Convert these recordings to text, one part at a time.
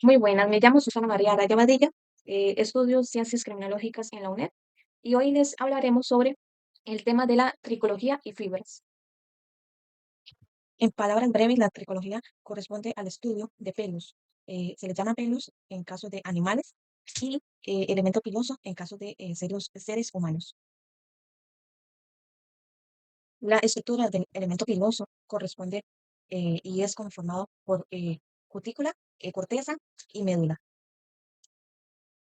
Muy buenas, me llamo Susana María Araya Badilla, estudio Ciencias Criminológicas en la UNED y hoy les hablaremos sobre el tema de la tricología y fibras. En palabras breves, la tricología corresponde al estudio de pelos. Se le llama pelos en caso de animales y elemento piloso en caso de seres humanos. La estructura del elemento piloso corresponde y es conformado por cutícula, corteza y médula.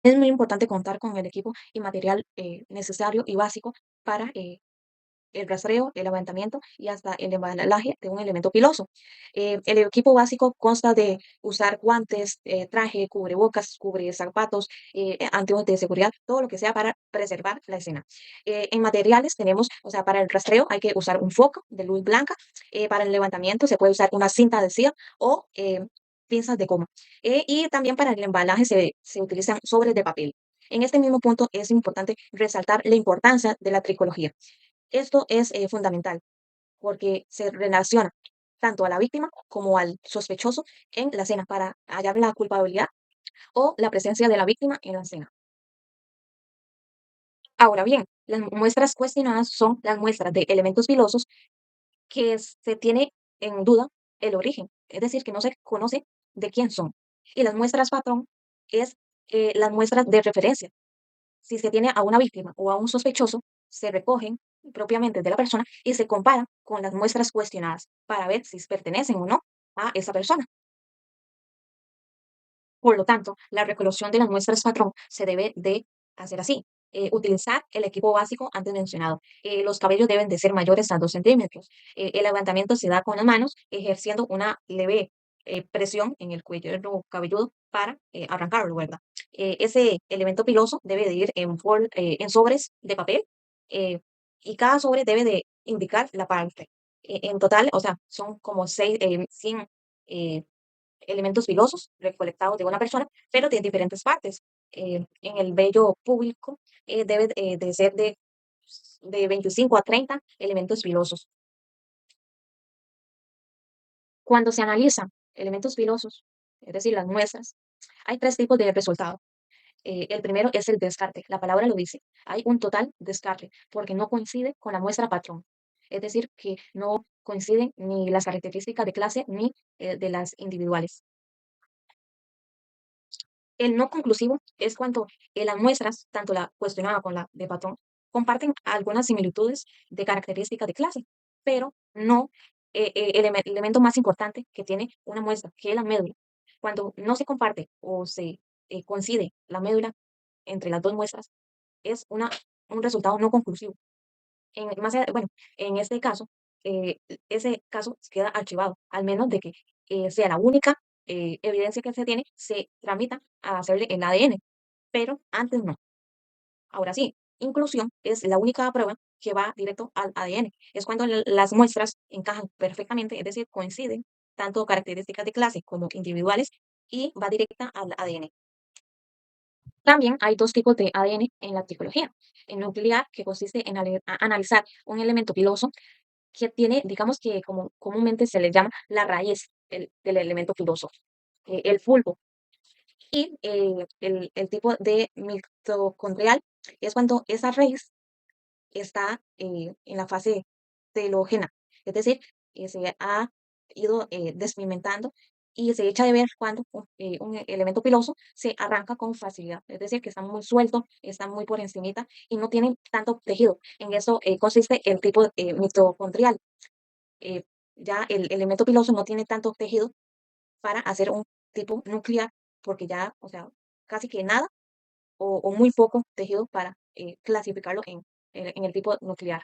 Es muy importante contar con el equipo y material necesario y básico para el rastreo, el levantamiento y hasta el embalaje de un elemento piloso. El equipo básico consta de usar guantes, traje, cubrebocas, cubre zapatos, anteojos de seguridad, todo lo que sea para preservar la escena. En materiales tenemos, o sea, para el rastreo hay que usar un foco de luz blanca, para el levantamiento se puede usar una cinta adhesiva o pinzas de goma. Y también para el embalaje se utilizan sobres de papel. En este mismo punto es importante resaltar la importancia de la tricología. Esto es fundamental porque se relaciona tanto a la víctima como al sospechoso en la escena para hallar la culpabilidad o la presencia de la víctima en la escena. Ahora bien, las muestras cuestionadas son las muestras de elementos pilosos que se tiene en duda el origen, es decir, que no se conoce de quién son. Y las muestras patrón es las muestras de referencia. Si se tiene a una víctima o a un sospechoso, se recogen propiamente de la persona y se comparan con las muestras cuestionadas para ver si pertenecen o no a esa persona. Por lo tanto, la recolección de las muestras patrón se debe de hacer así. Utilizar el equipo básico antes mencionado. Los cabellos deben de ser mayores a 2 centímetros. El levantamiento se da con las manos, ejerciendo una leve presión en el cuello cabelludo para arrancarlo, ¿verdad? Ese elemento piloso debe de ir en sobres de papel eh, y cada sobre debe de indicar la parte. En total, o sea, son como 100 elementos pilosos recolectados de una persona, pero de diferentes partes. En el vello público debe de ser de 25 a 30 elementos pilosos. Cuando se analizan elementos pilosos, es decir, las muestras, hay tres tipos de resultado. El primero es el descarte. La palabra lo dice. Hay un total descarte porque no coincide con la muestra patrón. Es decir, que no coinciden ni las características de clase ni de las individuales. El no conclusivo es cuando las muestras, tanto la cuestionada como la de patrón, comparten algunas similitudes de características de clase, pero no el elemento más importante que tiene una muestra, que es la médula. Cuando no se comparte o se coincide la médula entre las dos muestras, es un resultado no conclusivo. Bueno, en este caso, eh, ese caso queda archivado, al menos de que sea la única evidencia que se tiene, se tramita a hacerle el ADN, pero antes no. Ahora sí, inclusión es la única prueba que va directo al ADN. Es cuando las muestras encajan perfectamente, es decir, coinciden tanto características de clase como individuales y va directa al ADN. También hay dos tipos de ADN en la psicología. El nuclear, que consiste en analizar un elemento piloso que tiene, digamos que como comúnmente se le llama la raíz del elemento filoso, el bulbo. Y el tipo de mitocondrial es cuando esa raíz está en la fase telógena, es decir, se ha ido despimentando y se echa de ver cuando un elemento piloso se arranca con facilidad, es decir, que está muy suelto, está muy por encimita y no tienen tanto tejido. En eso consiste el tipo mitocondrial. eh, ya el elemento piloso no tiene tanto tejido para hacer un tipo nuclear, porque ya, o sea, casi que nada o muy poco tejido para clasificarlo en el tipo nuclear.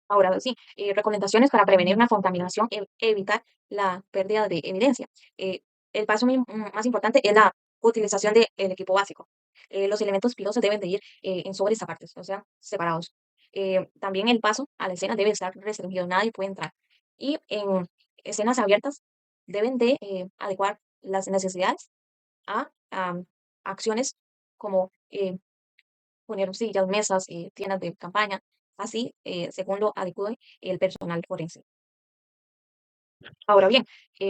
Ahora sí, recomendaciones para prevenir una contaminación e evitar la pérdida de evidencia. El paso más importante es la utilización del equipo básico. Los elementos pilosos deben de ir en sobres apartes, o sea, separados. También el paso a la escena debe estar restringido, nadie puede entrar. Y en escenas abiertas deben de adecuar las necesidades a acciones como poner sillas, mesas, tiendas de campaña, así según lo adecue el personal forense. Ahora bien,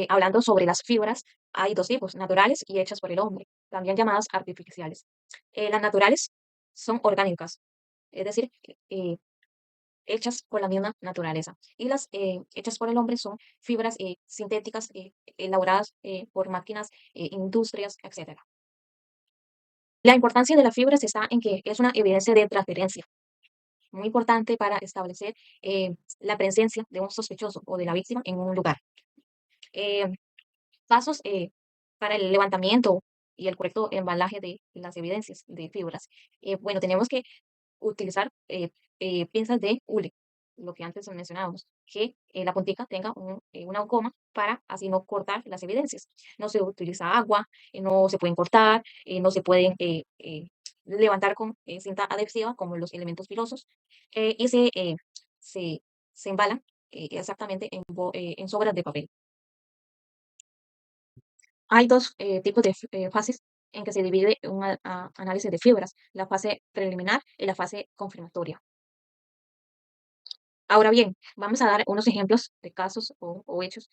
hablando sobre las fibras, hay dos tipos, naturales y hechas por el hombre, también llamadas artificiales. Las naturales son orgánicas, es decir, hechas por la misma naturaleza. Y las hechas por el hombre son fibras sintéticas elaboradas por máquinas, industrias, etcétera. La importancia de las fibras está en que es una evidencia de transferencia, muy importante para establecer la presencia de un sospechoso o de la víctima en un lugar. Eh, Pasos para el levantamiento y el correcto embalaje de las evidencias de fibras. Bueno, tenemos que utilizar pinzas de hule, lo que antes mencionábamos, que la puntica tenga una goma para así no cortar las evidencias. No se utiliza agua, no se pueden cortar, no se pueden levantar con cinta adhesiva como los elementos filosos y se, se embalan exactamente en sobras de papel. Hay dos tipos de fases en que se divide un análisis de fibras, la fase preliminar y la fase confirmatoria. Ahora bien, vamos a dar unos ejemplos de casos o hechos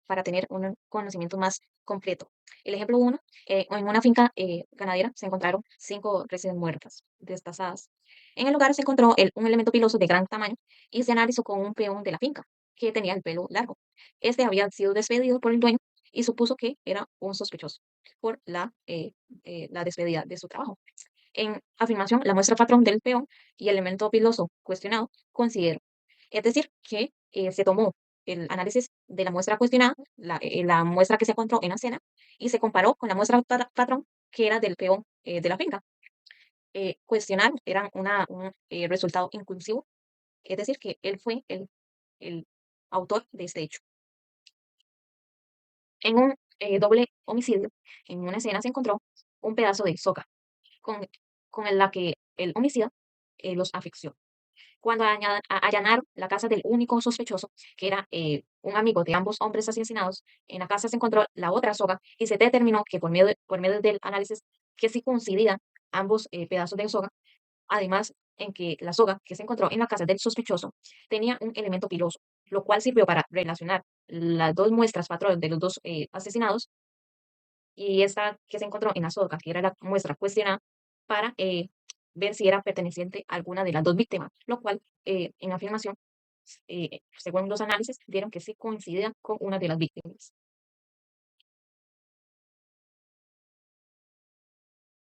para tener un conocimiento más completo. El ejemplo uno, en una finca ganadera se encontraron 5 reses muertas, destazadas. En el lugar se encontró un elemento piloso de gran tamaño y se analizó con un peón de la finca que tenía el pelo largo. Este había sido despedido por el dueño y supuso que era un sospechoso por la despedida de su trabajo. En afirmación, la muestra patrón del peón y el elemento piloso cuestionado coincidieron. Es decir, que se tomó el análisis de la muestra cuestionada, la muestra que se encontró en la escena, y se comparó con la muestra patrón que era del peón de la finca. Cuestionar era un resultado inclusivo, es decir, que él fue el autor de este hecho. En un doble homicidio, en una escena se encontró un pedazo de soga con, la que el homicida los asfixió. Cuando allanaron la casa del único sospechoso, que era un amigo de ambos hombres asesinados, en la casa se encontró la otra soga y se determinó que por medio del análisis que sí coincidían ambos pedazos de soga, además en que la soga que se encontró en la casa del sospechoso tenía un elemento piloso, lo cual sirvió para relacionar las dos muestras patrón de los dos asesinados y esta que se encontró en la soga, que era la muestra cuestionada, para ver si era perteneciente a alguna de las dos víctimas, lo cual en afirmación, según los análisis, dieron que sí coincidía con una de las víctimas.